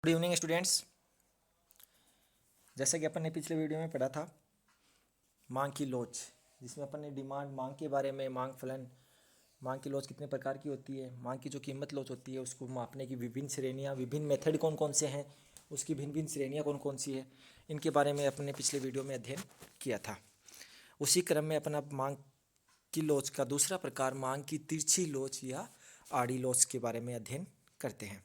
Good evening students. जैसा कि अपन ने पिछले वीडियो में पढ़ा था मांग की लोच, जिसमें अपन ने डिमांड मांग के बारे में, मांग फलन, मांग की लोच कितने प्रकार की होती है, मांग की जो कीमत लोच होती है उसको मापने की विभिन्न श्रेणियाँ, विभिन्न मेथड कौन कौन से हैं, उसकी भिन्न भिन्न श्रेणियाँ कौन कौन सी है, इनके बारे में अपन ने पिछले वीडियो में अध्ययन किया था। उसी क्रम में अपन अब मांग की लोच का दूसरा प्रकार मांग की तिरछी लोच या आड़ी लोच के बारे में अध्ययन करते हैं।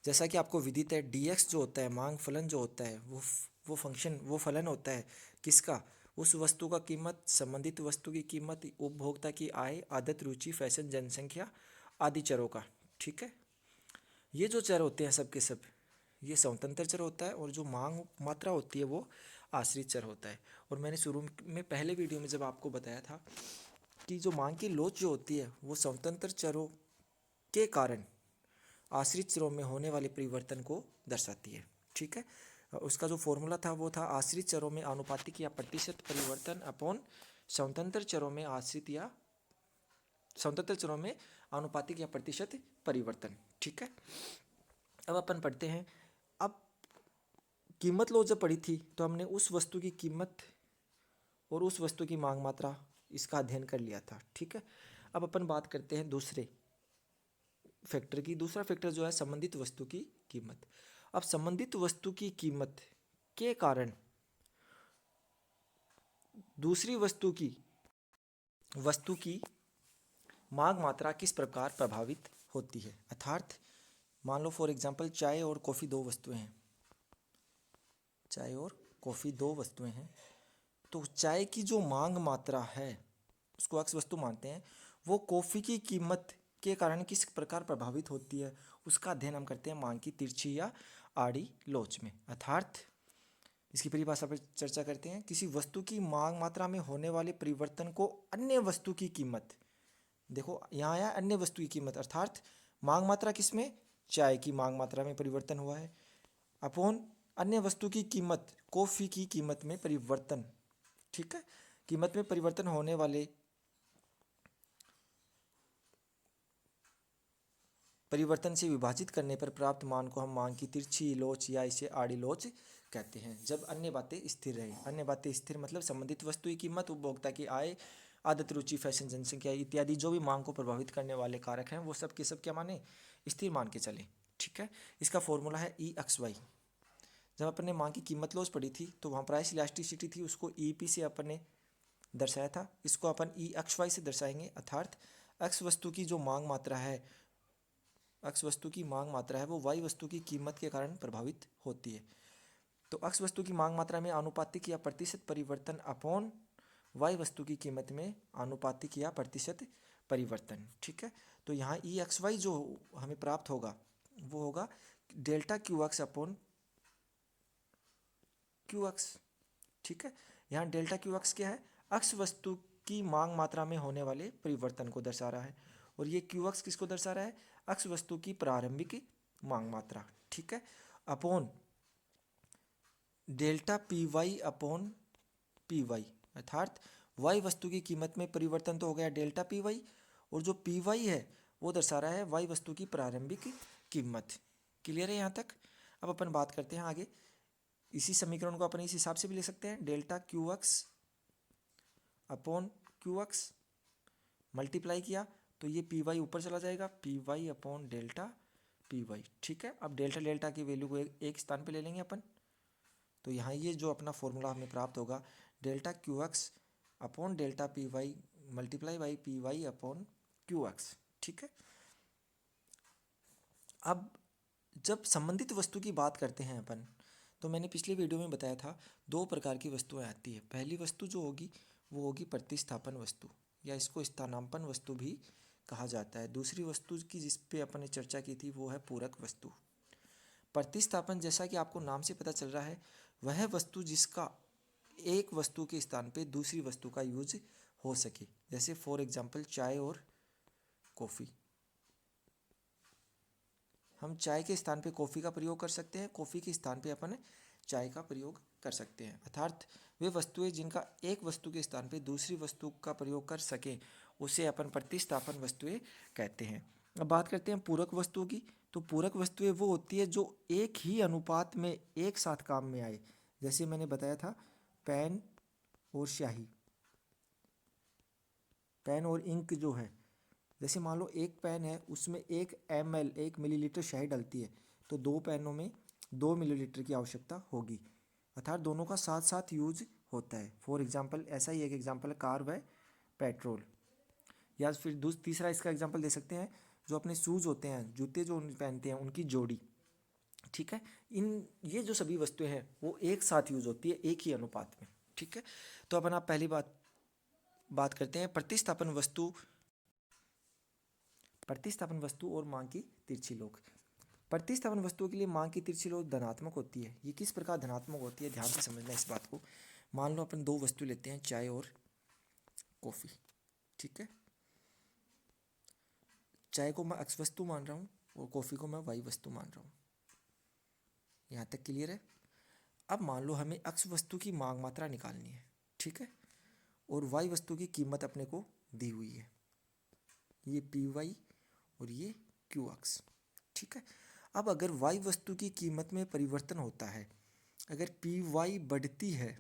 जैसा कि आपको विदित है, dx जो होता है, मांग फलन जो होता है, वो फंक्शन, वो फलन होता है किसका? उस वस्तु का कीमत, संबंधित वस्तु की कीमत, उपभोक्ता की आय, आदत, रुचि, फैशन, जनसंख्या आदि चरों का। ठीक है, ये जो चर होते हैं सब के सब, ये स्वतंत्र चर होता है, और जो मांग मात्रा होती है वो आश्रित चर होता है। और मैंने शुरू में पहले वीडियो में जब आपको बताया था कि जो मांग की लोच जो होती है वो स्वतंत्र चरों के कारण आश्रित चरों में होने वाले परिवर्तन को दर्शाती है। ठीक है, उसका जो फॉर्मूला था वो था आश्रित चरों में आनुपातिक या प्रतिशत परिवर्तन अपॉन स्वतंत्र चरों में आश्रित या स्वतंत्र चरों में आनुपातिक या प्रतिशत परिवर्तन। ठीक है, अब अपन पढ़ते हैं। अब कीमत लो जब पढ़ी थी तो हमने उस वस्तु की कीमत और उस वस्तु की मांग मात्रा, इसका अध्ययन कर लिया था। ठीक है, अब अपन बात करते हैं दूसरे फैक्टर की। दूसरा फैक्टर जो है संबंधित वस्तु की कीमत। अब संबंधित वस्तु की कीमत के कारण दूसरी वस्तु की मांग मात्रा किस प्रकार प्रभावित होती है। अर्थात मान लो फॉर एग्जांपल चाय और कॉफ़ी दो वस्तुएं हैं, चाय और कॉफ़ी दो वस्तुएं हैं, तो चाय की जो मांग मात्रा है उसको अक्स वस्तु मानते हैं, वो कॉफ़ी की कीमत के कारण किस प्रकार प्रभावित होती है, उसका अध्ययन हम करते हैं मांग की तिरछी या आड़ी लोच में। अर्थात इसकी परिभाषा पर चर्चा करते हैं। किसी वस्तु की मांग मात्रा में होने वाले परिवर्तन को अन्य वस्तु की कीमत, देखो यहाँ आया अन्य वस्तु की कीमत, अर्थात मांग मात्रा किसमें? चाय की मांग मात्रा में परिवर्तन हुआ है, अपॉन अन्य वस्तु की कीमत, कॉफ़ी की कीमत में परिवर्तन। ठीक है, कीमत में परिवर्तन होने वाले परिवर्तन से विभाजित करने पर प्राप्त मान को हम मांग की तिरछी लोच या इसे आड़ी लोच कहते हैं। जब अन्य बातें स्थिर रहें, अन्य बातें स्थिर मतलब संबंधित वस्तु की कीमत, उपभोक्ता की आय, आदत, रुचि, फैशन, जनसंख्या इत्यादि जो भी मांग को प्रभावित करने वाले कारक हैं वो सब के सब क्या माने? स्थिर मान के चले। ठीक है, इसका फॉर्मूला है EXY। जब अपन ने मांग की कीमत लोच पढ़ी थी तो वहाँ प्राइस इलास्टिसिटी थी, उसको EP से अपन ने दर्शाया था, इसको अपन EXY से दर्शाएंगे। अर्थात एक्स वस्तु की जो मांग मात्रा है, एक्स वस्तु की मांग मात्रा है वो वाई वस्तु की कीमत के कारण प्रभावित होती है। तो एक्स वस्तु की मांग मात्रा में आनुपातिक या प्रतिशत परिवर्तन अपॉन वाई वस्तु की कीमत में आनुपातिक या प्रतिशत परिवर्तन। ठीक है, तो यहाँ EXY जो हमें प्राप्त होगा वो होगा डेल्टा QX अपॉन QX। ठीक है, यहाँ डेल्टा QX क्या है? एक्स वस्तु की मांग मात्रा में होने वाले परिवर्तन को दर्शा रहा है, और ये QX किसको दर्शा रहा है? एक्स वस्तु की प्रारंभिक मांग मात्रा। ठीक है, upon delta PY upon PY, अर्थात Y वस्तु की कीमत में परिवर्तन तो हो गया डेल्टा PY, और जो PY है वो दर्शा रहा है Y वस्तु की प्रारंभिक कीमत। क्लियर है यहाँ तक? अब अपन बात करते हैं आगे। इसी समीकरण को अपन इस हिसाब से भी ले सकते हैं, delta QX upon QX multiply किया तो ये PY ऊपर चला जाएगा, PY अपॉन डेल्टा PY। ठीक है, अब डेल्टा डेल्टा की वैल्यू को एक स्थान पे ले लेंगे अपन, तो यहाँ ये जो अपना फॉर्मूला हमें प्राप्त होगा delta QX upon delta PY multiply by PY upon QX। ठीक है, अब जब संबंधित वस्तु की बात करते हैं अपन, तो मैंने पिछले वीडियो में बताया था दो प्रकार की वस्तुएं आती है। पहली वस्तु जो होगी वो होगी प्रतिस्थापन वस्तु, या इसको स्थानापन्न वस्तु भी कहा जाता है। दूसरी वस्तु की जिस पे अपन ने चर्चा की थी वो है पूरक वस्तु। प्रतिस्थापन, जैसा कि आपको नाम से पता चल रहा है, वह वस्तु जिसका एक वस्तु के स्थान पे दूसरी वस्तु का यूज हो सके। जैसे फॉर एग्जांपल चाय और कॉफ़ी, हम चाय के स्थान पे कॉफ़ी का प्रयोग कर सकते हैं, कॉफ़ी के स्थान पे अपन चाय का प्रयोग कर सकते हैं। अर्थात वे वस्तुएं जिनका एक वस्तु के स्थान पे दूसरी वस्तु का प्रयोग कर सकें उसे अपन प्रतिस्थापन वस्तुएं कहते हैं। अब बात करते हैं पूरक वस्तुओं की। तो पूरक वस्तुएं वो होती है जो एक ही अनुपात में एक साथ काम में आए। जैसे मैंने बताया था, पेन और स्याही, पेन और इंक जो है, जैसे मान लो एक पेन है, उसमें 1 मिलीलीटर स्याही डलती है, तो 2 पेनों में 2 मिलीलीटर की आवश्यकता होगी, अर्थात दोनों का साथ साथ यूज होता है। फॉर एग्जाम्पल, ऐसा ही एक एग्जाम्पल है कार व पेट्रोल। या फिर तीसरा इसका एग्जाम्पल दे सकते हैं, जो अपने शूज़ होते हैं, जूते जो पहनते हैं, उनकी जोड़ी। ठीक है, ये जो सभी वस्तुएं हैं वो एक साथ यूज होती है, एक ही अनुपात में। ठीक है, तो अपन आप पहली बात करते हैं प्रतिस्थापन वस्तु और मांग की तिरछी लोच। प्रतिस्थापन वस्तुओं के लिए मांग की तिरछी लोच धनात्मक होती है। ये किस प्रकार धनात्मक होती है, ध्यान से समझना इस बात को। मान लो अपन 2 वस्तु लेते हैं, चाय और कॉफ़ी। ठीक है, चाय को मैं एक्स वस्तु मान रहा हूँ और कॉफ़ी को मैं वाई वस्तु मान रहा हूँ। यहाँ तक क्लियर है। अब मान लो हमें एक्स वस्तु की मांग मात्रा निकालनी है, ठीक है, और वाई वस्तु की कीमत अपने को दी हुई है, ये पी वाई और ये क्यू एक्स। ठीक है, अब अगर वाई वस्तु की कीमत में परिवर्तन होता है, अगर पी वाई बढ़ती है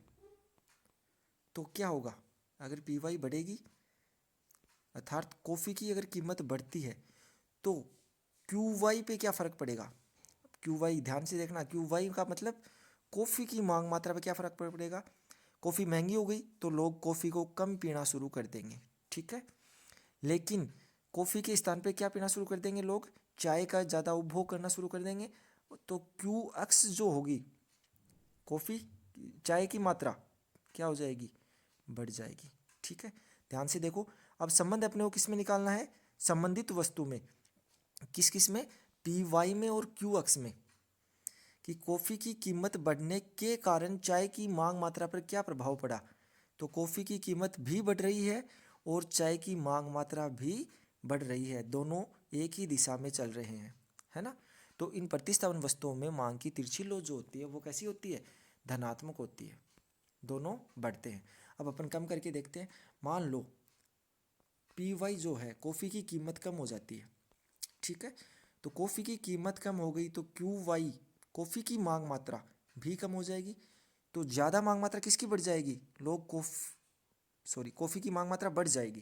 तो क्या होगा? अगर पी वाई बढ़ेगी, अर्थात कॉफ़ी की अगर कीमत बढ़ती है, तो क्यू वाई पे क्या फ़र्क पड़ेगा? क्यू वाई ध्यान से देखना, क्यू वाई का मतलब कॉफ़ी की मांग मात्रा पे क्या फ़र्क पड़ेगा? कॉफ़ी महंगी हो गई तो लोग कॉफ़ी को कम पीना शुरू कर देंगे। ठीक है, लेकिन कॉफ़ी के स्थान पे क्या पीना शुरू कर देंगे लोग? चाय का ज़्यादा उपभोग करना शुरू कर देंगे। तो क्यू एक्स जो होगी, कॉफ़ी चाय की मात्रा क्या हो जाएगी? बढ़ जाएगी। ठीक है, ध्यान से देखो, अब संबंध अपने को किस में निकालना है? संबंधित वस्तु में। किस में? पी वाई में और क्यू एक्स में। कि कॉफ़ी की कीमत बढ़ने के कारण चाय की मांग मात्रा पर क्या प्रभाव पड़ा? तो कॉफ़ी की कीमत भी बढ़ रही है और चाय की मांग मात्रा भी बढ़ रही है, दोनों एक ही दिशा में चल रहे हैं, है ना। तो इन प्रतिस्थापन वस्तुओं में मांग की तिरछी लोच जो होती है वो कैसी होती है? धनात्मक होती है, दोनों बढ़ते हैं। अब अपन कम करके देखते हैं। मान लो पी वाई जो है, कॉफ़ी की कीमत कम हो जाती है, ठीक है, तो कॉफ़ी की कीमत कम हो गई तो क्यू वाई, कॉफ़ी की मांग मात्रा भी कम हो जाएगी। तो ज़्यादा मांग मात्रा किसकी बढ़ जाएगी? कॉफ़ी की मांग मात्रा बढ़ जाएगी,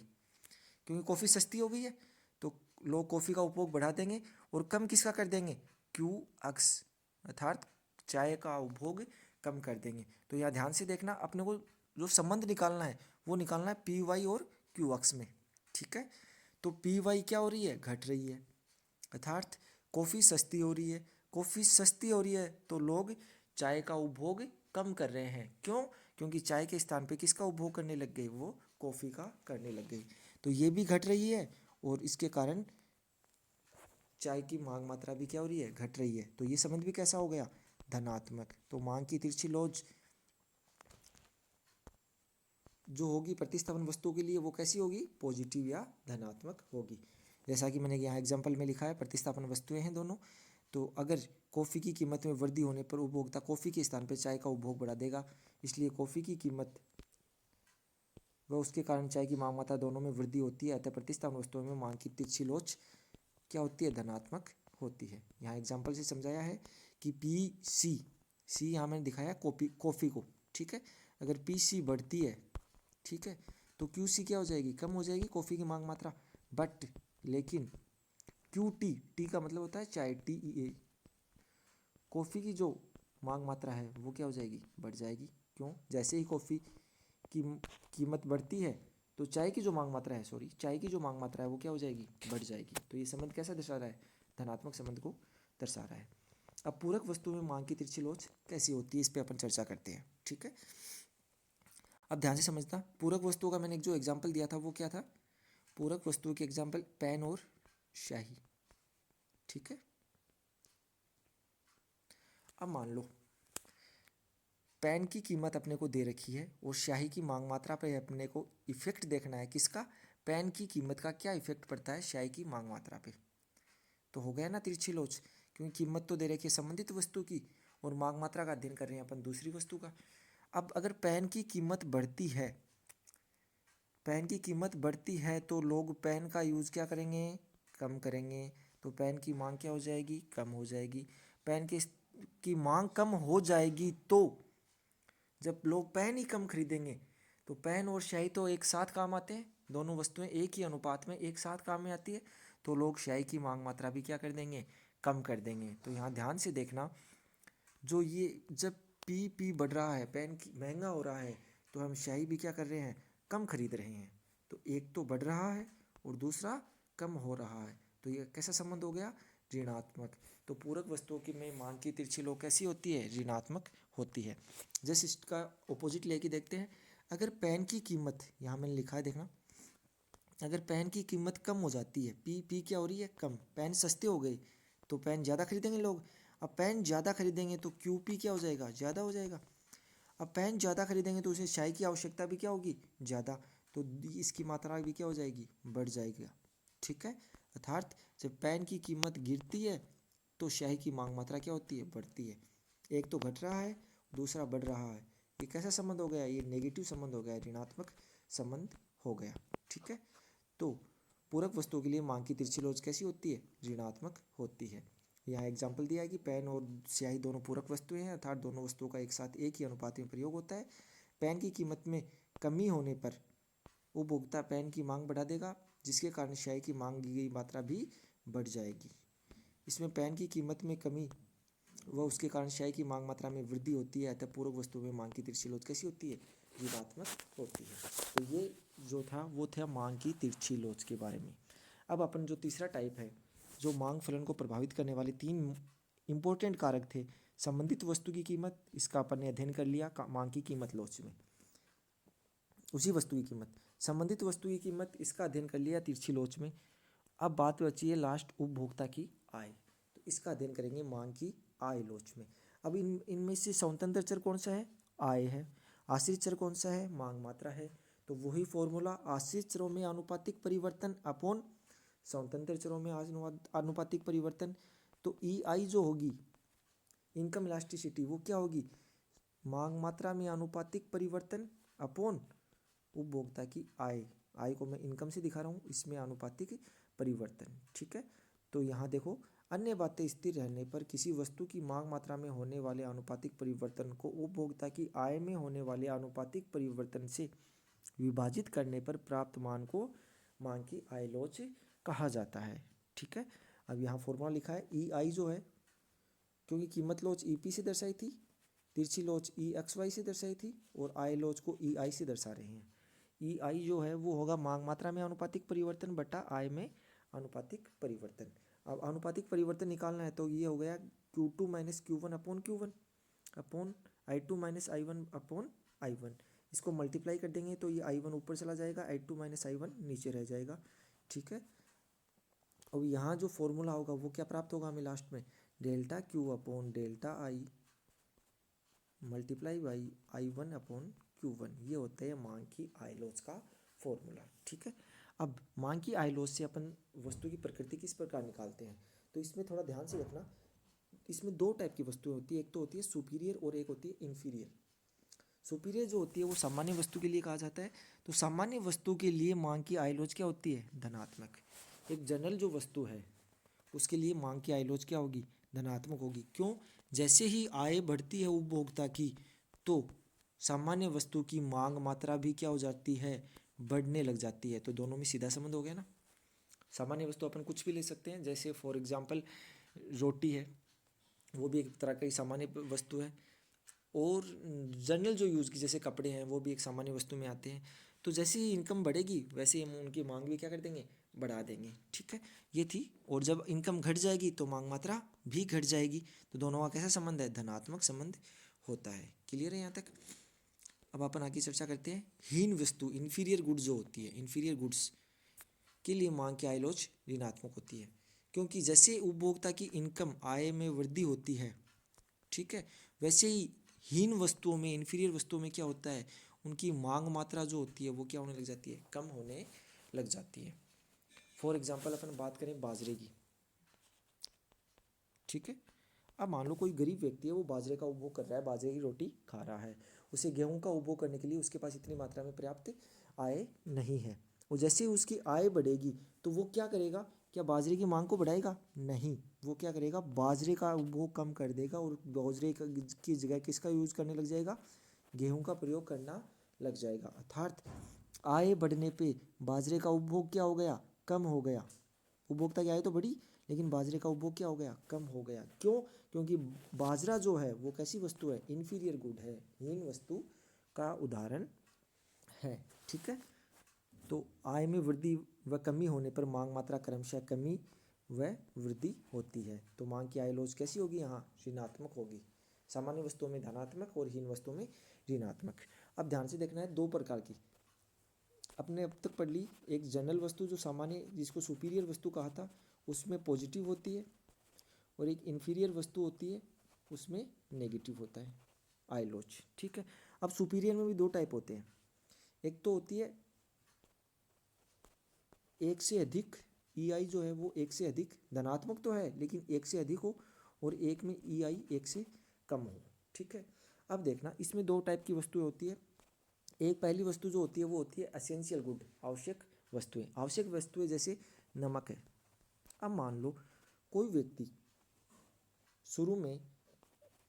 क्योंकि कॉफ़ी सस्ती हो गई है, तो लोग कॉफ़ी का उपभोग बढ़ा देंगे। और कम किसका कर देंगे? क्यू एक्स, अर्थात चाय का उपभोग कम कर देंगे। तो यहाँ ध्यान से देखना, अपने को जो संबंध निकालना है वो निकालना है पी वाई और क्यू एक्स में। ठीक है, तो पी वाई क्या हो रही है? घट रही है, अर्थात कॉफ़ी सस्ती हो रही है। कॉफ़ी सस्ती हो रही है तो लोग चाय का उपभोग कम कर रहे हैं। क्यों? क्योंकि चाय के स्थान पे किसका उपभोग करने लग गए? वो कॉफ़ी का करने लग गए। तो ये भी घट रही है और इसके कारण चाय की मांग मात्रा भी क्या हो रही है? घट रही है। तो ये संबंध भी कैसा हो गया? धनात्मक। तो मांग की तिरछी लोच जो होगी प्रतिस्थापन वस्तुओं के लिए वो कैसी होगी? पॉजिटिव या धनात्मक होगी। जैसा कि मैंने यहाँ एग्जाम्पल में लिखा है, प्रतिस्थापन वस्तुएं हैं दोनों। तो अगर कॉफ़ी की कीमत में वृद्धि होने पर उपभोक्ता कॉफ़ी के स्थान पर चाय का उपभोग बढ़ा देगा, इसलिए कॉफ़ी की कीमत व उसके कारण चाय की मांग मात्रा दोनों में वृद्धि होती है। अतः प्रतिस्थापन वस्तुओं में मांग की तिरछी लोच क्या होती है? धनात्मक होती है। यहाँ एग्जाम्पल से समझाया है कि सी यहाँ मैंने दिखाया कॉफ़ी को, ठीक है, अगर पी सी बढ़ती है, ठीक है, तो क्यू सी क्या हो जाएगी? कम हो जाएगी कॉफ़ी की मांग मात्रा। बट लेकिन क्यू टी का मतलब होता है चाय, TEA, कॉफ़ी की जो मांग मात्रा है वो क्या हो जाएगी? बढ़ जाएगी। क्यों? जैसे ही कॉफ़ी की कीमत बढ़ती है तो चाय की जो मांग मात्रा है, चाय की जो मांग मात्रा है वो क्या हो जाएगी? बढ़ जाएगी। तो ये संबंध कैसा दर्शा रहा है? धनात्मक संबंध को दर्शा रहा है। अब पूरक वस्तु में मांग की तिरछी लोच कैसी होती है, इस पर अपन चर्चा करते हैं। ठीक है, अब ध्यान से समझना, पूरक वस्तुओं का मैंने जो एग्जाम्पल दिया था वो क्या था? पूरक वस्तुओं के एग्जाम्पल पेन और स्याही। ठीक है, अब मान लो पेन की कीमत अपने को दे रखी है और स्याही की मांग मात्रा पर अपने को इफेक्ट देखना है। किसका? पेन की कीमत का क्या इफेक्ट पड़ता है स्याही की मांग मात्रा पे। तो हो गया ना तिरछी लोच, क्योंकि कीमत तो दे रखी है संबंधित वस्तु की और मांग मात्रा का अध्ययन कर रहे हैं अपन दूसरी वस्तु का। अब अगर पेन की कीमत बढ़ती है, पेन की कीमत बढ़ती है तो लोग पेन का यूज़ क्या करेंगे? कम करेंगे। तो पेन की मांग क्या हो जाएगी, कम हो जाएगी। पेन की मांग कम हो जाएगी तो जब लोग पेन ही कम खरीदेंगे तो पेन और स्याही तो एक साथ काम आते हैं, दोनों वस्तुएं एक ही अनुपात में एक साथ काम में आती है, तो लोग स्याही की मांग मात्रा भी क्या कर देंगे, कम कर देंगे। तो यहाँ ध्यान से देखना, जो ये जब पी बढ़ रहा है, पेन की महंगा हो रहा है, तो हम स्याही भी क्या कर रहे हैं, कम खरीद रहे हैं। तो एक तो बढ़ रहा है और दूसरा कम हो रहा है, तो ये कैसा संबंध हो गया, ऋणात्मक। तो पूरक वस्तुओं की में मांग की तिरछी लोग कैसी होती है, ऋणात्मक होती है। जैसे इसका ऑपोजिट लेके देखते हैं, अगर पेन की कीमत, यहाँ मैंने लिखा है देखना, अगर पेन की कीमत कम हो जाती है, पी क्या हो रही है, कम, पेन सस्ते हो गए तो पेन ज़्यादा खरीदेंगे लोग। अब पेन ज़्यादा खरीदेंगे तो क्यू पी क्या हो जाएगा, ज़्यादा हो जाएगा। अब पेन ज़्यादा खरीदेंगे तो उसे स्याही की आवश्यकता भी क्या होगी, ज़्यादा, तो इसकी मात्रा भी क्या हो जाएगी, बढ़ जाएगी। ठीक है, अर्थात जब पेन की कीमत गिरती है तो स्याही की मांग मात्रा क्या होती है, बढ़ती है। एक तो घट रहा है, दूसरा बढ़ रहा है, ये कैसा संबंध हो गया, ये नेगेटिव संबंध हो गया, ऋणात्मक संबंध हो गया। ठीक है, तो पूरक वस्तुओं के लिए मांग की तिरछी लोच कैसी होती है, ऋणात्मक होती है। यहाँ एग्जाम्पल दिया है कि पेन और स्याही दोनों पूरक वस्तुएं हैं, अर्थात दोनों वस्तुओं का एक साथ एक ही अनुपात में प्रयोग होता है। पेन की कीमत में कमी होने पर उपभोक्ता पेन की मांग बढ़ा देगा, जिसके कारण स्याही की मांग की गई मात्रा भी बढ़ जाएगी। इसमें पेन की कीमत में कमी व उसके कारण स्याही की मांग मात्रा में वृद्धि होती है, अतः पूरक वस्तुओं में मांग की तिरछी लोच कैसी होती है, ऋणात्मक होती है। तो ये जो था वो था मांग की तिरछी लोच के बारे में। अब अपन जो तीसरा टाइप है, जो मांग फलन को प्रभावित करने वाले तीन इंपॉर्टेंट कारक थे, संबंधित वस्तु की कीमत, इसका अपन ने अध्ययन कर लिया मांग की कीमत लोच में। उसी वस्तु की कीमत, संबंधित वस्तु की कीमत, इसका अध्ययन कर लिया तिरछी लोच में। अब बात बची है लास्ट उपभोक्ता की आय, तो इसका अध्ययन करेंगे मांग की आय लोच में। अब इनमें से स्वतंत्र चर कौन सा है, आय है। आश्रित चर कौन सा है, मांग मात्रा है। तो वही फॉर्मूला, आश्रित चरों में आनुपातिक परिवर्तन अपॉन स्वतंत्र चरों में आनुपातिक परिवर्तन। तो ई आई जो होगी, इनकम इलास्टिसिटी, वो क्या होगी, मांग मात्रा में आनुपातिक परिवर्तन अपॉन उपभोक्ता की आय। आय को मैं इनकम से दिखा रहा हूँ, इसमें आनुपातिक परिवर्तन। ठीक है, तो यहाँ देखो, अन्य बातें स्थिर रहने पर किसी वस्तु की मांग मात्रा में होने वाले आनुपातिक परिवर्तन को उपभोक्ता की आय में होने वाले आनुपातिक परिवर्तन से विभाजित करने पर प्राप्त मान को मांग की आय लोच कहा जाता है। ठीक है, अब यहाँ फॉर्मूला लिखा है, ई आई जो है, क्योंकि कीमत लोच ई पी से दर्शाई थी, तिरछी लोच ई एक्स वाई से दर्शाई थी, और आय लोच को ई आई से दर्शा रहे हैं। ई आई जो है वो होगा मांग मात्रा में आनुपातिक परिवर्तन बटा आय में आनुपातिक परिवर्तन। अब आनुपातिक परिवर्तन निकालना है तो ये हो गया Q2 minus Q1 upon Q1 upon I2 minus I1 upon I1। इसको मल्टीप्लाई कर देंगे तो ये I1 ऊपर चला जाएगा, I2 माइनस I1 नीचे रह जाएगा। ठीक है, अब यहाँ जो फॉर्मूला होगा वो क्या प्राप्त होगा हमें लास्ट में, delta Q upon delta I multiply by I1 upon Q1, ये होता है मांग की आय लोच का फॉर्मूला। ठीक है, अब मांग की आय लोच से अपन वस्तु की प्रकृति किस प्रकार निकालते हैं, तो इसमें थोड़ा ध्यान से रखना। इसमें दो टाइप की वस्तुएं होती है, एक तो होती है सुपीरियर और एक होती है इन्फीरियर। सुपीरियर जो होती है वो सामान्य वस्तु के लिए कहा जाता है, तो सामान्य वस्तु के लिए मांग की आय लोच क्या होती है, धनात्मक। एक जनरल जो वस्तु है उसके लिए मांग की आय लोच क्या होगी, धनात्मक होगी। क्यों, जैसे ही आय बढ़ती है उपभोक्ता की, तो सामान्य वस्तु की मांग मात्रा भी क्या हो जाती है, बढ़ने लग जाती है। तो दोनों में सीधा संबंध हो गया ना। सामान्य वस्तु अपन कुछ भी ले सकते हैं, जैसे फॉर एग्जांपल रोटी है, वो भी एक तरह की सामान्य वस्तु है, और जनरल जो यूज़ की जैसे कपड़े हैं वो भी एक सामान्य वस्तु में आते हैं। तो जैसे ही इनकम बढ़ेगी वैसे ही हम उनकी मांग भी क्या कर देंगे, बढ़ा देंगे। ठीक है, ये थी। और जब इनकम घट जाएगी तो मांग मात्रा भी घट जाएगी, तो दोनों का कैसा संबंध है, धनात्मक संबंध होता है। क्लियर है यहाँ तक। अब अपन आगे चर्चा करते हैं, हीन वस्तु इन्फीरियर गुड्स जो होती है, इन्फीरियर गुड्स के लिए मांग की आय लोच ऋणात्मक होती है, क्योंकि जैसे उपभोक्ता की इनकम आय में वृद्धि होती है, ठीक है, वैसे ही हीन वस्तुओं में, इन्फीरियर वस्तुओं में क्या होता है, उनकी मांग मात्रा जो होती है वो क्या होने लग जाती है, कम होने लग जाती है। फॉर एग्जांपल अपन बात करें बाजरे की। ठीक है, अब मान लो कोई गरीब व्यक्ति है, वो बाजरे का उपभोग कर रहा है, बाजरे की रोटी खा रहा है, उसे गेहूं का उपभोग करने के लिए उसके पास इतनी मात्रा में पर्याप्त आय नहीं है। और जैसे ही उसकी आय बढ़ेगी तो वो क्या करेगा, क्या बाजरे की मांग को बढ़ाएगा? नहीं, वो क्या करेगा, बाजरे का उपभोग कम कर देगा और की जगह किसका यूज करने लग जाएगा, गेहूं का प्रयोग करना लग जाएगा। अर्थात आय बढ़ने पे बाजरे का उपभोग क्या हो गया, कम हो गया। उपभोक्ता की आय तो बढ़ी लेकिन बाजरे का उपभोग क्या हो गया, कम हो गया। क्यों? क्योंकि बाजरा जो है वो कैसी वस्तु है, इन्फीरियर गुड है, हीन वस्तु का उदाहरण है। ठीक है, तो आय में वृद्धि व कमी होने पर मांग मात्रा क्रमशः कमी व वृद्धि होती है। तो मांग की आय लोच कैसी होगी, यहाँ ऋणात्मक होगी। सामान्य वस्तुओं में धनात्मक और हीन वस्तुओं में ऋणात्मक। अब ध्यान से देखना है, दो प्रकार की अपने अब तक पढ़ ली। एक जनरल वस्तु जो सामान्य, जिसको सुपीरियर वस्तु कहा था, उसमें पॉजिटिव होती है, और एक इन्फीरियर वस्तु होती है उसमें नेगेटिव होता है आय लोच। ठीक है, अब सुपीरियर में भी दो टाइप होते हैं। एक तो होती है एक से अधिक, ईआई जो है वो एक से अधिक, धनात्मक तो है लेकिन एक से अधिक हो, और एक में ईआई एक से कम हो। ठीक है, अब देखना इसमें दो टाइप की वस्तुएं होती है। एक पहली वस्तु जो होती है वो होती है एसेंशियल गुड, आवश्यक वस्तुएं। आवश्यक वस्तुएं जैसे नमक है। अब मान लो कोई व्यक्ति शुरू में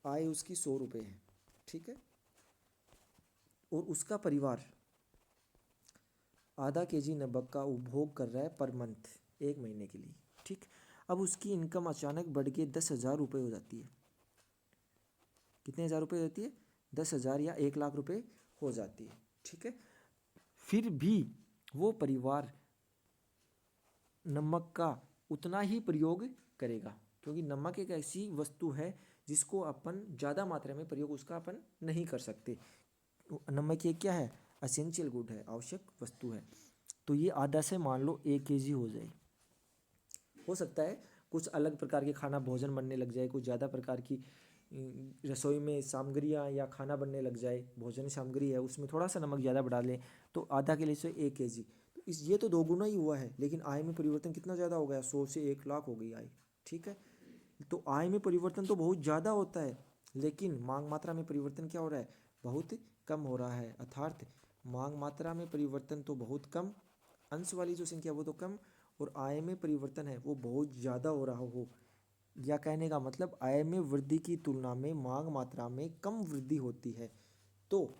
आय उसकी 100 रुपये है, ठीक है, और उसका परिवार आधा केजी नमक का उपभोग कर रहा है पर मंथ, एक महीने के लिए। ठीक, अब उसकी इनकम अचानक बढ़ के 10,000 रुपये हो जाती है। कितने हज़ार रुपये हो जाती है, 10,000 या 1 लाख रुपये हो जाती है। ठीक है, फिर भी वो परिवार नमक का उतना ही प्रयोग करेगा, क्योंकि नमक एक ऐसी वस्तु है जिसको अपन ज़्यादा मात्रा में प्रयोग उसका अपन नहीं कर सकते। नमक ये क्या है, एसेंशियल गुड है, आवश्यक वस्तु है। तो ये आधा से मान लो 1 kg हो जाए। हो सकता है कुछ अलग प्रकार के खाना भोजन बनने लग जाए, कुछ ज़्यादा प्रकार की रसोई में सामग्रियाँ या खाना बनने लग जाए, भोजन सामग्री है उसमें थोड़ा सा नमक ज़्यादा बढ़ा लें तो आधा किलो से 1 kg। तो ये तो दोगुना ही हुआ है, लेकिन आय में परिवर्तन कितना ज़्यादा हो गया, 100 से 1 लाख हो गई आय। ठीक है, तो आय में परिवर्तन तो बहुत ज़्यादा होता है, लेकिन मांग मात्रा में परिवर्तन क्या हो रहा है, बहुत कम हो रहा है। अर्थात मांग मात्रा में परिवर्तन तो बहुत कम, अंश वाली जो संख्या वो तो कम, और आय में परिवर्तन है वो बहुत ज़्यादा हो रहा हो। या कहने का मतलब आय में वृद्धि की तुलना में मांग मात्रा में कम वृद्धि होती है, तो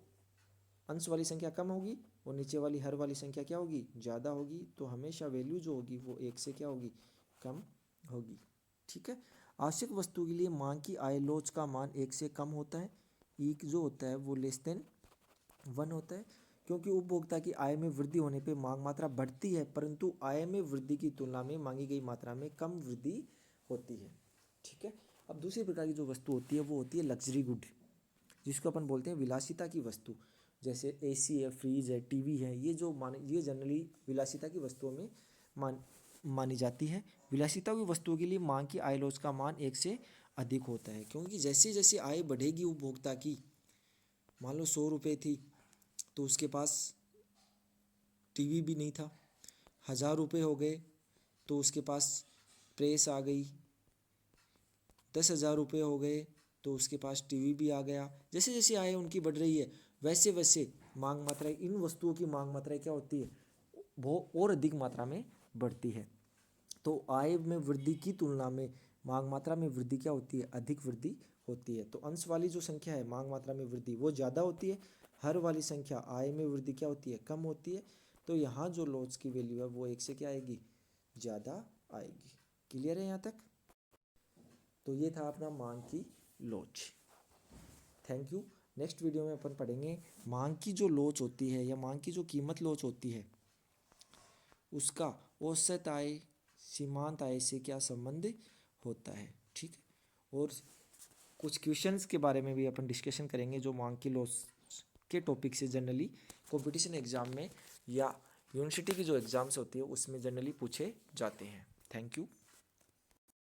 अंश वाली संख्या कम होगी और नीचे वाली हर वाली संख्या क्या होगी, ज़्यादा होगी। तो हमेशा वैल्यू जो होगी वो 1 से क्या होगी, कम होगी। ठीक है, आवश्यक वस्तु के लिए मांग की आय लोच का मान 1 से कम होता है। ई जो होता है वो <<1 होता है, क्योंकि उपभोक्ता की आय में वृद्धि होने पे मांग मात्रा बढ़ती है, परंतु आय में वृद्धि की तुलना में मांगी गई मात्रा में कम वृद्धि होती है। ठीक है, अब दूसरी प्रकार की जो वस्तु होती है वो होती है लग्जरी गुड, जिसको अपन बोलते हैं विलासिता की वस्तु। जैसे एसी है, फ्रीज है, टीवी है, ये जनरली विलासिता की वस्तुओं में मानी जाती है। विलासिता की वस्तुओं के लिए मांग की आय लोच का मान 1 से अधिक होता है, क्योंकि जैसे जैसे आय बढ़ेगी उपभोक्ता की, मान लो 100 रुपये थी तो उसके पास टीवी भी नहीं था, 1,000 रुपये हो गए तो उसके पास प्रेस आ गई, 10,000 रुपये हो गए तो उसके पास टीवी भी आ गया। जैसे जैसे आय उनकी बढ़ रही है वैसे वैसे मांग मात्रा, इन वस्तुओं की मांग मात्रा क्या होती है, वो और अधिक मात्रा में बढ़ती है। तो आय में वृद्धि की तुलना में मांग मात्रा में वृद्धि क्या होती है, अधिक वृद्धि होती है। तो अंश वाली जो संख्या है मांग मात्रा में वृद्धि वो ज़्यादा होती है, हर वाली संख्या आय में वृद्धि क्या होती है, कम होती है। तो यहाँ जो लोच की वैल्यू है वो 1 से क्या आएगी, ज़्यादा आएगी। क्लियर है यहाँ तक? तो ये था अपना मांग की लोच। Thank you. नेक्स्ट वीडियो में अपन पढ़ेंगे मांग की जो लोच होती है या मांग की जो कीमत लोच होती है उसका औसत आय सीमांत आय से क्या संबंध होता है। ठीक है, और कुछ क्वेश्चंस के बारे में भी अपन डिस्कशन करेंगे जो मांग की लोच के टॉपिक से जनरली कंपटीशन एग्जाम में या यूनिवर्सिटी की जो एग्ज़ाम्स होती है उसमें जनरली पूछे जाते हैं। Thank you.